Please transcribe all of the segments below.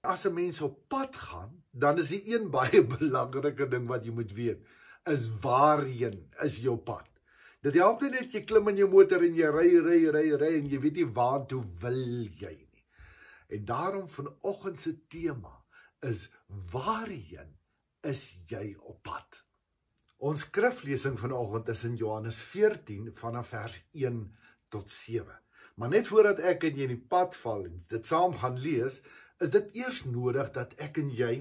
as 'n mens op pad gaan, dan is die een baie belangrike ding wat jy moet weet, is waarheen is jou pad. Dit help nie net jy klim in jou motor en jy ry en jy weet nie waartoe wil jy nie. En daarom vanoggend se tema is waarheen is jy op pad? Ons skriflesing vanoggend is in Johannes 14 vanaf vers 1 tot 7. Maar net voordat ek en jy in die pad val en dit saam gaan lees, is dit eers nodig dat ek en jy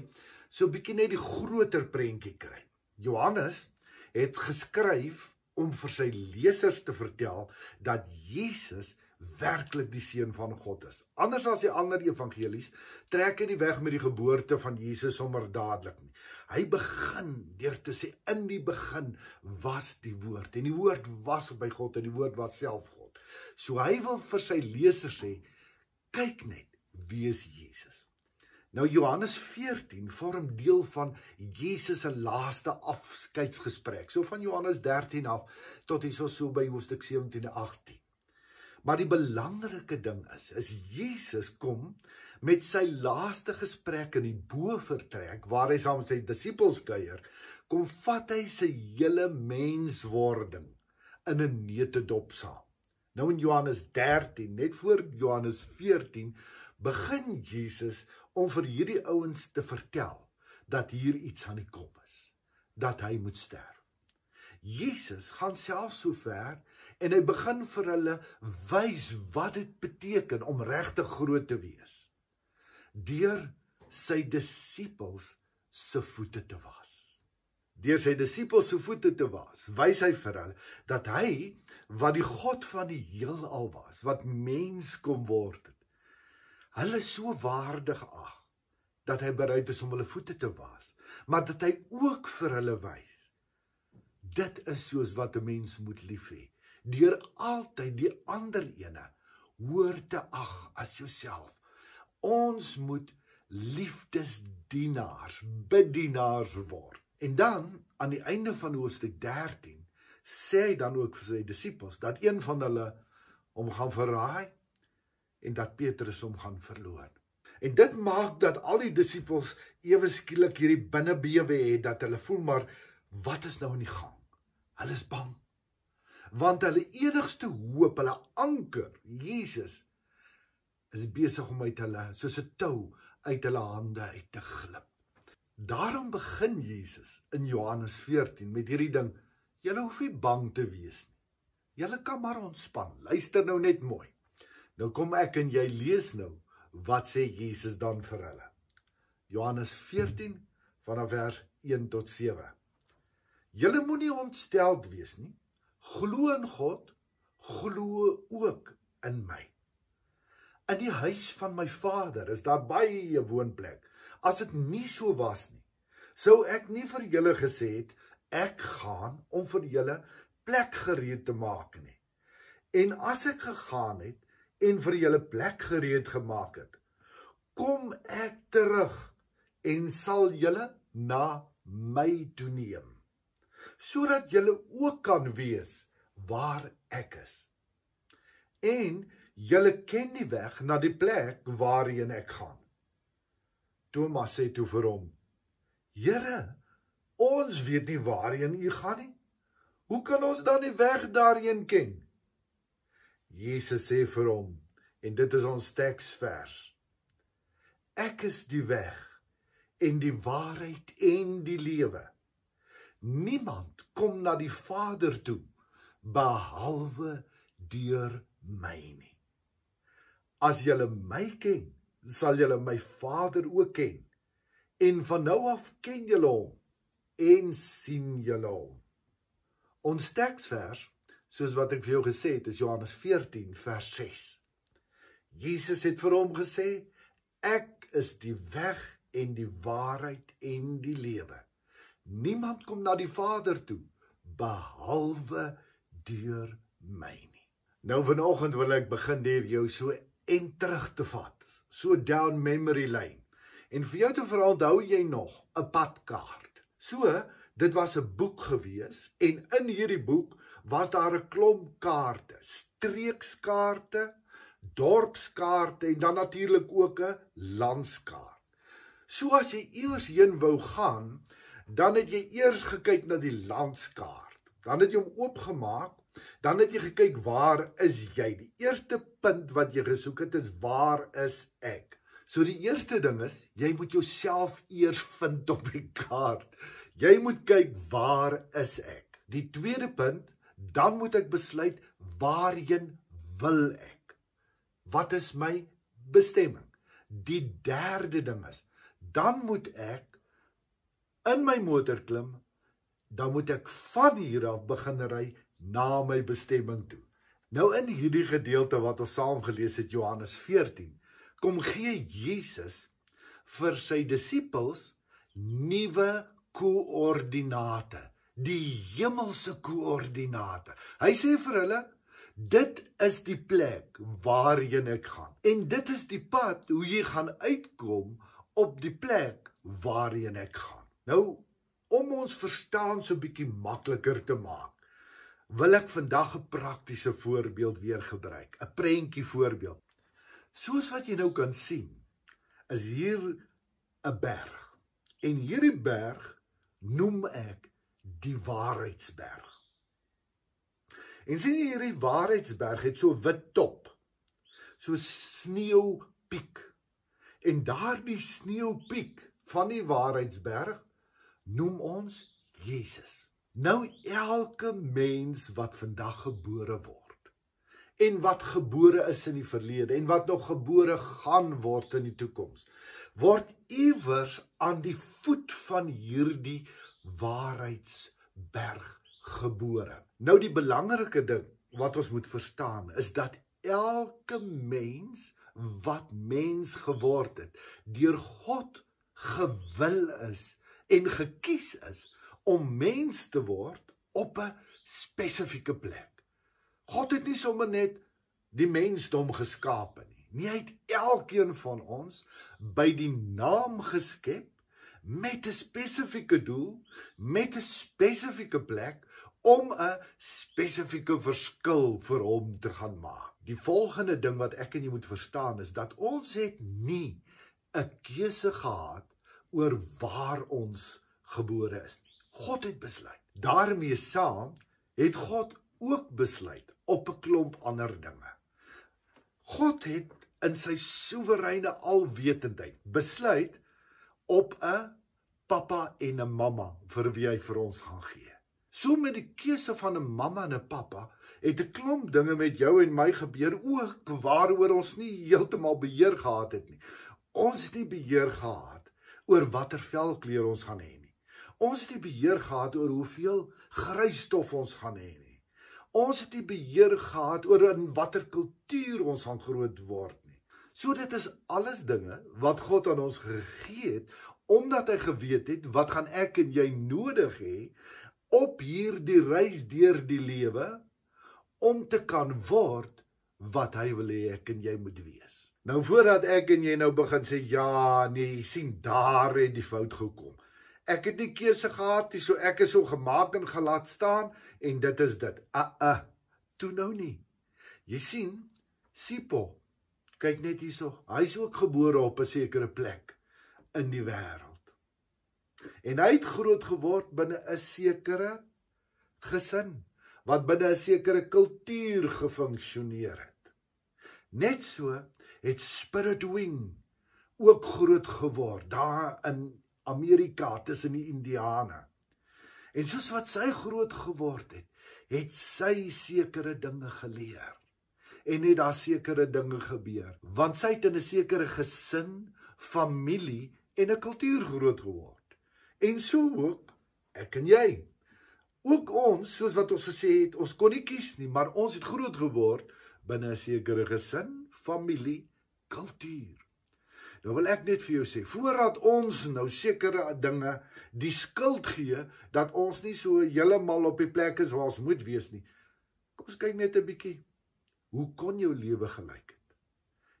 so 'n bietjie net die groter prentjie kry. Johannes het geskryf om vir sy lesers te vertel dat Jesus werklik die seun van God is. Anders as die ander evangelies, trek hy nie weg met die geboorte van Jesus sommer dadelik nie. Hy begin deur te sê, in die begin was die woord, en die woord was by God, en die woord was self God. So hy wil vir sy lesers sê, kyk net, wie is Jesus? Nou Johannes 14 vorm deel van Jesus se laaste afskeidsgesprek, so van Johannes 13 af, tot hy so by hoofstuk 17 en 18. Maar die belangrike ding is Jesus kom met sy laaste gesprek in die bovertrek, waar hy saam met sy disippels kuier, kom vat hy sy hele menswording in 'n neutedop saam. Nou in Johannes 13, net voor Johannes 14, begin Jesus om vir hierdie ouens te vertel dat hier iets aan die kom is, dat hy moet sterf. Jesus gaan self so ver en hy begin vir hulle wys wat dit beteken om regtig groot te wees, deur sy disippels se voete te was. Deur sy disippels se voete te was, wys hy vir hulle dat hy, wat die God van die heelal was, wat mens kom word het, hulle so waardig ag, dat hy bereid is om hulle voete te was, maar dat hy ook vir hulle wys, dit is soos wat 'n mens moet lief hê, deur altyd die ander ene hoër te ag as jouself. Ons moet liefdesdienaars, bedienaars word. En dan, aan die einde van hoofstuk 13, sê hy dan ook vir sy disippels, dat een van hulle hom gaan verraai, en dat Petrus hom gaan verloon. En dit maak dat al die disippels ewe skielik hierdie binnebewe het, dat hulle voel maar, wat is nou in die gang? Hulle is bang. Want hulle enigste hoop, hulle anker, Jesus, is besig om uit hulle, soos 'n tou, uit hulle hande uit te glip. Daarom begin Jesus in Johannes 14 met hierdie ding, julle hoef nie bang te wees nie. Julle kan maar ontspan, luister nou net mooi. Nou kom ek en jy lees nou, wat sê Jesus dan vir hulle? Johannes 14 vanaf vers 1 tot 7. Julle moenie ontsteld wees nie, glo in God, glo ook in my. In die huis van my Vader is daar baie woonplek. As dit nie so was nie, sou ek nie vir julle gesê het, ek gaan om vir julle plek gereed te maak nie. En as ek gegaan het, en vir julle plek gereed gemaak het, kom ek terug, en sal julle na my toe neem, sodat julle ook kan wees waar ek is. En julle ken die weg na die plek waarheen ek gaan. Thomas sê toe vir hom, Here, ons weet nie waarheen u gaan nie. Hoe kan ons dan die weg daarheen ken? Jesus sê vir hom, en dit is ons teksvers, ek is die weg, en die waarheid en die lewe. Niemand kom na die Vader toe, behalwe deur my nie. As julle my ken, sal julle my Vader ook ken, en van nou af ken julle hom, en sien julle hom. Ons teksvers, soos wat ek vir jou gesê het, is Johannes 14 vers 6. Jesus het vir hom gesê, ek is die weg en die waarheid en die lewe. Niemand kom na die Vader toe, behalwe deur my nie. Nou vanoggend wil ek begin deur jou so en terug te vat, so down memory lane, en vir jou te onthou jy nog 'n padkaart. So, dit was 'n boek gewees, en in hierdie boek was daar 'n klomp kaarte, streekskaarte, dorpskaarte, en dan natuurlik ook 'n landskaart. So as jy eers heen wou gaan, dan het jy eers gekyk na die landskaart. Dan het jy hom oopgemaak, dan het jy gekyk, waar is jy? Die eerste punt wat jy gesoek het is, waar is ek? So die eerste ding is, jy moet jouself eers vind op die kaart. Jy moet kyk, waar is ek? Die tweede punt, dan moet ek besluit, waarheen wil ek? Wat is my bestemming? Die derde ding is, dan moet ek in my motor klim, dan moet ek van hier af begin ry na my bestemming toe. Nou in hierdie gedeelte wat ons saam gelees het, Johannes 14, kom gee Jesus vir sy disippels nuwe koördinate, die hemelse koördinate. Hy sê vir hulle, dit is die plek waarheen ek gaan. En dit is die pad hoe jy gaan uitkom op die plek waarheen ek gaan. Nou, om ons verstaan so bietjie makliker te maak, wil ek vandag 'n praktiese voorbeeld weer gebruik, 'n prentjie voorbeeld. Soos wat jy nou kan sien, is hier 'n berg. En hierdie berg noem ek die Waarheidsberg. En sien jy, hierdie Waarheidsberg het so 'n wit top, so sneeupiek. En daardie sneeupiek van die Waarheidsberg noem ons Jesus. Nou elke mens wat vandag gebore word, en wat gebore is in die verlede, en wat nog gebore gaan word in die toekoms, word iewers aan die voet van hierdie Waarheidsberg gebore. Nou die belangrike ding wat ons moet verstaan, is dat elke mens wat mens geword het, deur God gewil is en gekies is om mens te word op 'n spesifieke plek. God het nie sommer net die mensdom geskape nie. Nee, hy het elkeen van ons by die naam geskep met 'n spesifieke doel, met 'n spesifieke plek om 'n spesifieke verskil vir hom te gaan maak. Die volgende ding wat ek en jy moet verstaan is dat ons het nie 'n keuse gehad oor waar ons gebore is nie. God het besluit. Daarmee saam het God ook besluit op 'n klomp ander dinge. God het in sy soewereine alwetendheid besluit op 'n pappa en 'n mamma vir wie hy vir ons gaan gee. So met die keuse van 'n mamma en 'n pappa het 'n klomp dinge met jou en my gebeur ook waaroor ons nie heeltemal beheer gehad het nie. Ons het nie beheer gehad oor watter velkleur ons gaan hê nie. Ons het nie beheer gehad oor hoeveel grysstof ons gaan hê nie. Ons het nie beheer gehad oor in watter kultuur ons gaan groot word nie. So dit is alles dinge wat God aan ons gegee het, omdat hy geweet het, wat gaan ek en jy nodig hê op hierdie reis deur die lewe, om te kan word wat hy wil hê ek en jy moet wees. Nou voordat ek en jy nou begin sê, ja, nee, sien, daar het die fout gekom. Ek het nie keuse gehad nie, so ek is so gemaak en gelaat staan, en dit is dit. Toe nou nie. Jy sien, Sipho, kyk net hierso, hy is ook gebore op 'n sekere plek in die wêreld. En hy het groot geword binne 'n sekere gesin, wat binne 'n sekere kultuur gefunksioneer het. Net so het Spirit Wing ook groot geword, daar in Amerika, tussen die Indiane. En soos wat sy groot geword het, het sy sekere dinge geleer. En het daar sekere dinge gebeur. Want sy het in 'n sekere gesin, familie en 'n kultuur groot geword. En so ook ek en jy. Ook ons, soos wat ons gesê het, ons kon nie kies nie, maar ons het groot geword binne 'n sekere gesin, familie, kultuur. Nou wil ek net vir jou sê, voordat ons nou sekere dinge die skuld gee, dat ons nie so heeltemal op die plek is waar ons moet wees nie. Kom ons kyk net 'n bietjie. Hoe kon jou lewe gelyk het?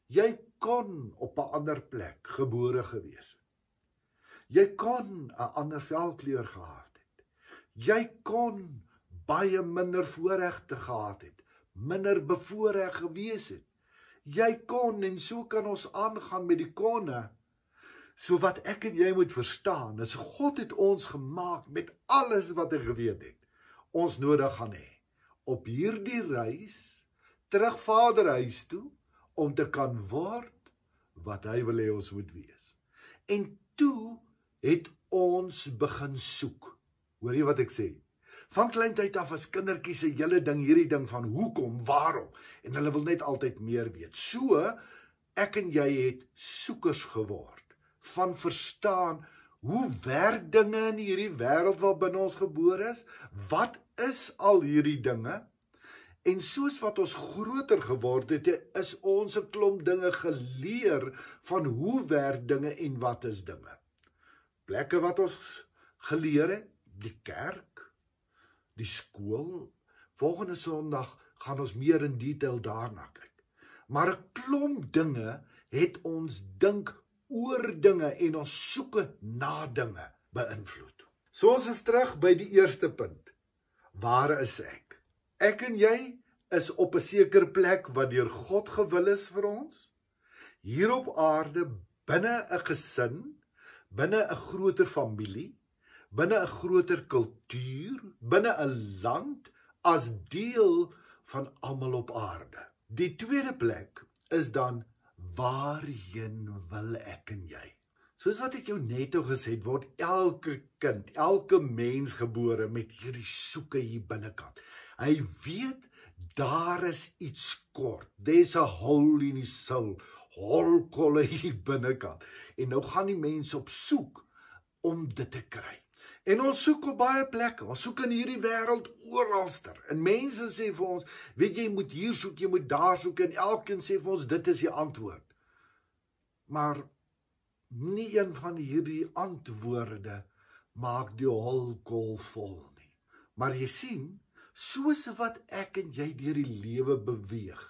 Jy kon op 'n ander plek gebore gewees het. Jy kon 'n ander velkleur gehad het. Jy kon baie minder voorregte gehad het, minder bevoorreg gewees het. Jy kon, en so kan ons aangaan met die konne, So wat ek en jy moet verstaan, is God het ons gemaak met alles wat hy geweet het, ons nodig gaan hê, op hierdie reis, terug Vaderhuis toe, om te kan word, wat hy wil hê ons moet wees. En toe het ons begin soek. Hoor jy wat ek sê? Van kleintyd af as kindertjies se hele ding, hierdie ding van hoekom, waarom, en hulle wil net altyd meer weet. So, ek en jy het soekers geword, van verstaan, hoe werk dinge in hierdie wêreld waarbinne ons gebore is, wat is al hierdie dinge, en soos wat ons groter geword het, is ons 'n klomp dinge geleer, van hoe werk dinge en wat is dinge. Plekke wat ons geleer het, die kerk, die skool, volgende Sondag gaan ons meer in detail daarna kyk. Maar 'n klomp dinge het ons dink oor dinge en ons soeke na dinge beïnvloed. So ons is terug by die eerste punt. Waar is ek? Ek en jy is op 'n sekere plek wat deur God gewil is vir ons. Hier op aarde, binne 'n gesin, binne 'n groter familie, binne 'n groter kultuur, binne 'n land, as deel van almal op aarde. Die tweede plek is dan, waarheen wil ek en jy? Soos wat ek jou net al gesê het, word elke kind, elke mens gebore met hierdie soeke hier binnekant. Hy weet, daar is iets kort. There's a hole in his soul. Holkolle hier binnekant. En nou gaan die mens op soek om dit te kry. En ons soek op baie plekke. Ons soek in hierdie wêreld oralster. En mense sê vir ons, weet jy moet hier soek, jy moet daar soek, en elkeen sê vir ons, dit is die antwoord. Maar nie een van hierdie antwoorde maak die holkol vol nie. Maar jy sien, soos wat ek en jy deur die lewe beweeg,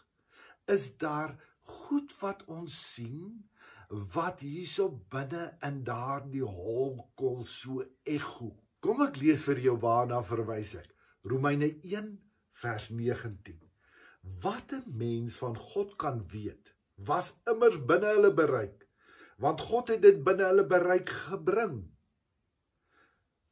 is daar goed wat ons sien, wat hierso binne in daardie holkol so echo. Kom ek lees vir jou waarna verwys ek. Romeine 1 vers 19. Wat 'n mens van God kan weet, was immers binne hulle bereik, want God het dit binne hulle bereik gebring.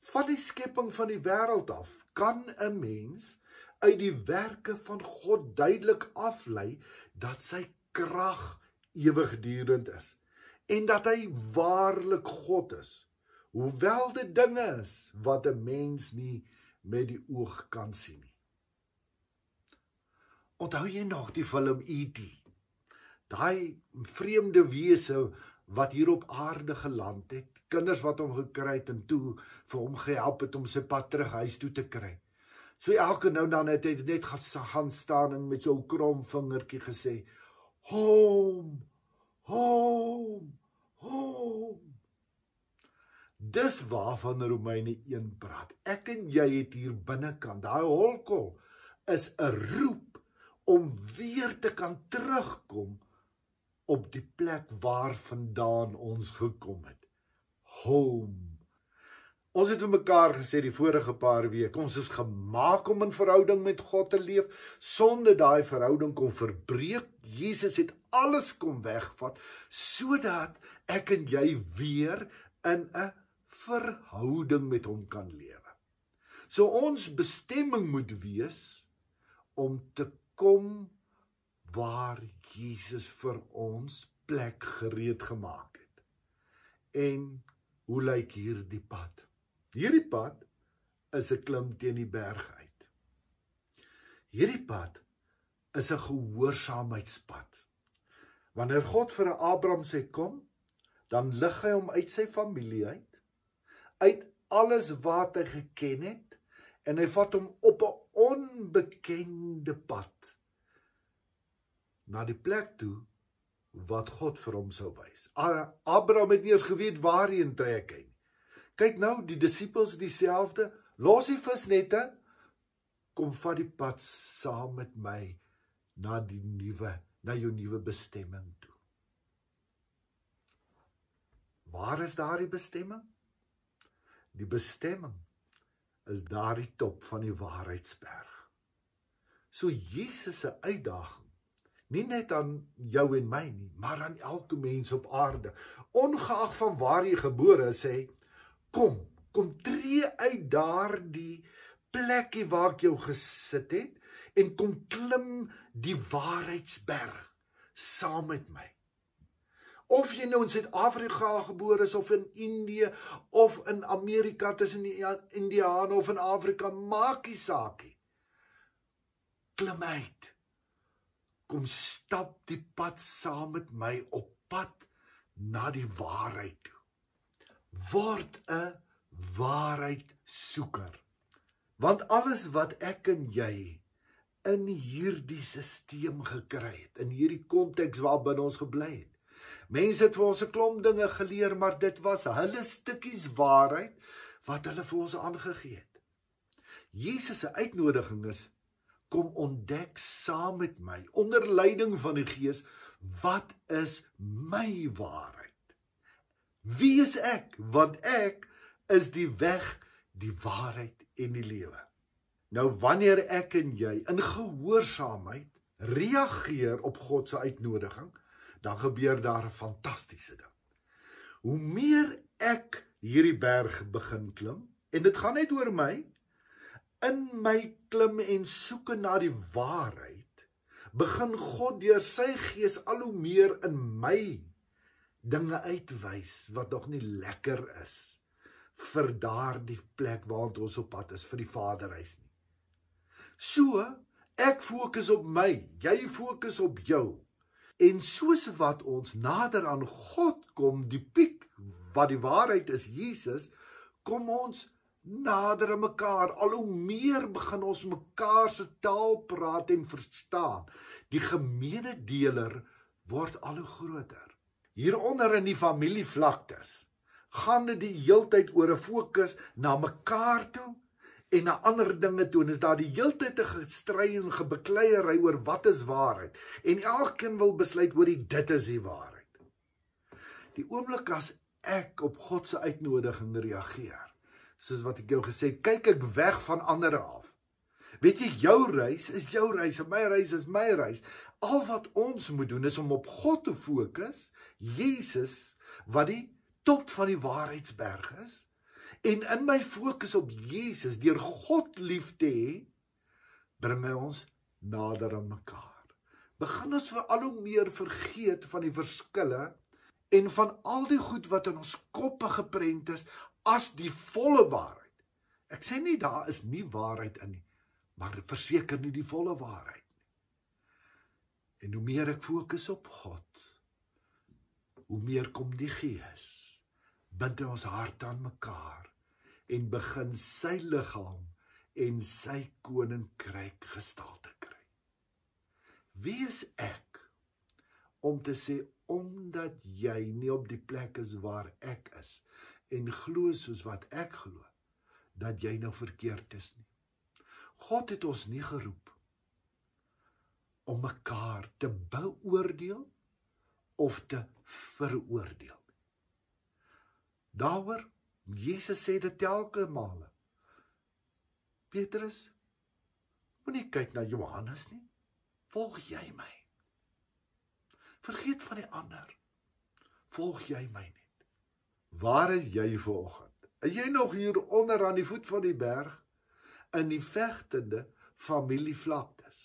Van die skepping van die wêreld af, kan 'n mens uit die werke van God duidelik aflei, dat sy krag ewigdurend is, en dat hy waarlik God is, hoewel dit dinge is, wat 'n mens nie met die oog kan sien nie. Onthou jy nog die film E.T., daai vreemde wese, wat hier op aarde geland het, kinders wat hom gekry het, en toe vir hom gehelp het om sy pad terug huis toe te kry. So elke nou dan het hy net gaan staan en met so 'n krom vingertjie gesê, home, home, home. Dis waarvan Romeine 1 praat. Ek en jy het hier binnekant, daai holkol is 'n roep om weer te kan terugkom op die plek waarvandaan ons gekom het. Home. Ons het vir mekaar gesê die vorige paar weke, ons is gemaak om in verhouding met God te leef, sonder daai verhouding kom verbreek. Jesus het alles kom wegvat, sodat ek en jy weer in 'n verhouding met hom kan lewe. So ons bestemming moet wees om te kom waar Jesus vir ons plek gereed gemaak het. En hoe lyk hierdie pad? Hierdie pad is 'n klim teen die berg uit. Hierdie pad is 'n gehoorsaamheidspad. Wanneer God vir Abraham sê kom, dan lig hy hom uit sy familie uit alles wat hy geken het, en hy vat hom op 'n onbekende pad na die plek toe wat God vir hom sou wys. Abraham het nie eens geweet waarheen trek hy. Kyk nou, die disippels dieselfde, los die visnette, kom vat die pad saam met my na jou nuwe bestemming toe. Waar is daardie bestemming? Die bestemming is daardie top van die waarheidsberg. So Jesus se uitdaging Nie net aan jou en my nie, maar aan elke mens op aarde. Ongeag van waar jy gebore is, sê, kom tree uit daardie plekkie waar ek jou gesit het, en kom klim die waarheidsberg saam met my. Of jy nou in Suid-Afrika gebore is, of in Indië, of in Amerika tussen die Indiane, of in Afrika, maak nie saakie. Klim uit. Kom stap die pad saam met my op pad na die waarheid toe. Word 'n waarheidsoeker. Want alles wat ek en jy in hierdie sisteem gekry het, in hierdie konteks waarbinne ons gebly het. Mense het vir ons 'n klomp dinge geleer, maar dit was hulle stukkies waarheid wat hulle vir ons aangegee het. Jesus se uitnodiging is, kom ontdek saam met my, onder leiding van die Gees, wat is my waarheid? Wie is ek? Want ek is die weg, die waarheid en die lewe. Nou wanneer ek en jy in gehoorsaamheid reageer op God se uitnodiging, dan gebeur daar 'n fantastiese ding. Hoe meer ek hierdie berg begin klim, en dit gaan net oor my, in my klim en soeke na die waarheid, begin God deur sy Gees al hoe meer in my dinge uitwys wat nog nie lekker is vir daardie plek waar ons op pad is, vir die Vaderhuis nie. So, ek fokus op my, jy fokus op jou. En soos wat ons nader aan God kom, die piek wat die waarheid is, Jesus, kom ons nader aan mekaar. Al hoe meer begin ons mekaar se taal praat en verstaan. Die gemene deler word al hoe groter. Hieronder in die familievlaktes gaan dit die heeltyd oor 'n fokus na mekaar toe en na ander dinge toe, en is daar die heeltyd 'n gestry en gebekleierery oor wat is waarheid, en elkeen wil besluit oor dit is die waarheid. Die oomblik as ek op God se uitnodiging reageer, soos wat ek jou gesê het, kyk ek weg van ander af. Weet jy, jou reis is jou reis, en my reis is my reis. Al wat ons moet doen is om op God te fokus, Jesus, wat die top van die waarheidsberg is, en in my fokus op Jesus, deur God lief te hê, bring hy ons nader aan mekaar. Begin ons vir al hoe meer vergeet van die verskille en van al die goed wat in ons koppe geprent is as die volle waarheid. Ek sê nie daar is nie waarheid in nie, maar verseker nie die volle waarheid nie. En hoe meer ek fokus op God, hoe meer kom die Gees, bind ons hart aan mekaar en begin sy liggaam en sy koninkryk gestalte kry. Wie is ek om te sê, omdat jy nie op die plek is waar ek is en glo soos wat ek glo, dat jy nou verkeerd is nie? God het ons nie geroep om mekaar te beoordeel of te veroordeel. Daaroor, Jesus sê dit telke male. Petrus, moenie kyk na Johannes nie, volg jy my. Vergeet van die ander, volg jy my net. Waar is jy vanoggend? Is jy nog hier onder aan die voet van die berg, in die vegtende familievlaktes?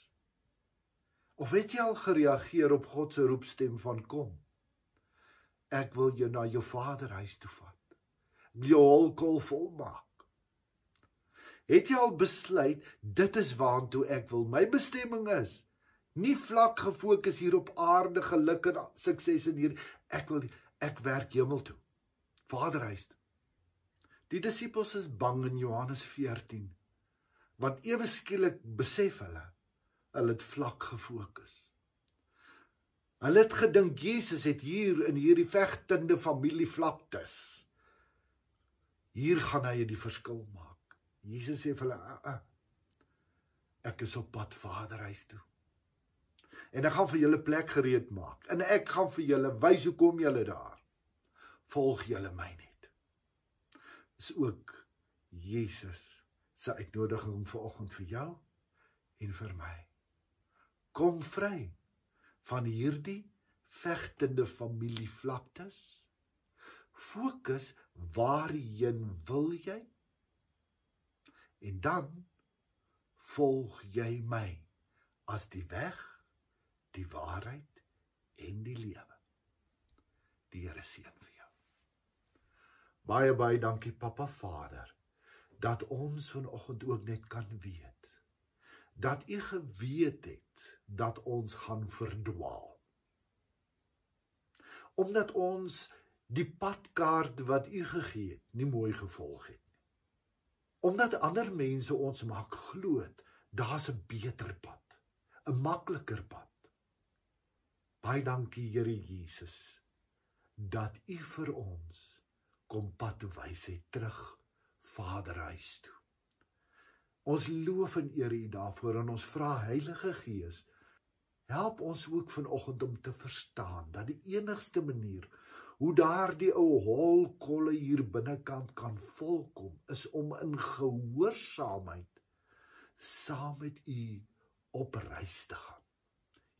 Of het jy al gereageer op God se roepstem van kom? Ek wil jou na jou Vaderhuis toe vat. Jou holkol volmaak. Het jy al besluit, dit is waartoe ek wil, my bestemming is, nie vlak gefokus hier op aarde, geluk en sukses in hier, ek werk hemel toe, Vaderhuis toe. Die disippels is bang in Johannes 14, want ewe skielik besef hulle het vlak gefokus. Hulle het gedink, Jesus het hier in hierdie vegtende familievlaktes, hier gaan hy die verskil maak. Jesus sê vir hulle, ek is op pad Vaderhuis toe. En ek gaan vir julle plek gereed maak. En ek gaan vir julle wys hoe kom julle daar. Volg julle my net. Is ook Jesus se uitnodiging vanoggend vir jou en vir my. Kom vry van hierdie vegtende familievlaktes? Fokus, waarheen wil jy? En dan volg jy my as die weg, die waarheid en die lewe. Die Here seën vir jou. Baie, baie dankie, Papa Vader, dat ons vanoggend ook net kan weet, dat U geweet het, dat ons gaan verdwaal. Omdat ons die padkaart wat U gegee het, nie mooi gevolg het. Omdat ander mense ons maak glo, daar's 'n beter pad, 'n makliker pad. Baie dankie, Here Jesus, dat U vir ons kom pad wys het terug Vaderhuis toe. Ons loof en eer U daarvoor en ons vra, Heilige Gees, help ons ook vanoggend om te verstaan dat die enigste manier hoe daardie ou holkolle hier binnekant kan volkom, is om in gehoorsaamheid saam met U op reis te gaan.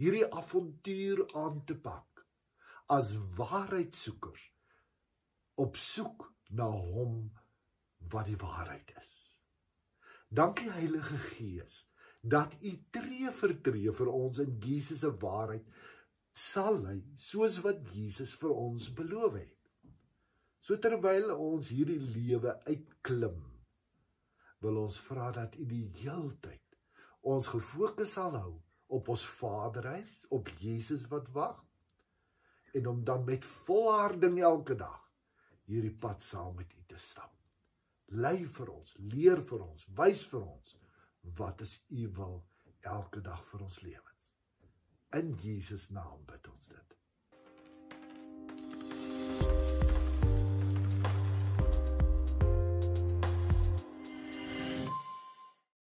Hierdie avontuur aan te pak as waarheidsoekers op soek na Hom wat die waarheid is. Dankie, Heilige Gees, dat U tree vir tree vir ons in Jesus se waarheid sal lei, soos wat Jesus vir ons beloof het. So terwyl ons hierdie lewe uitklim, wil ons vra dat U die heeltyd ons gefokus sal hou op ons Vaderhuis, op Jesus wat wag, en om dan met volharding elke dag hierdie pad saam met U te stap. Lei vir ons, leer vir ons, wys vir ons, wat is U wil elke dag vir ons lewens. In Jesus naam bid ons dit.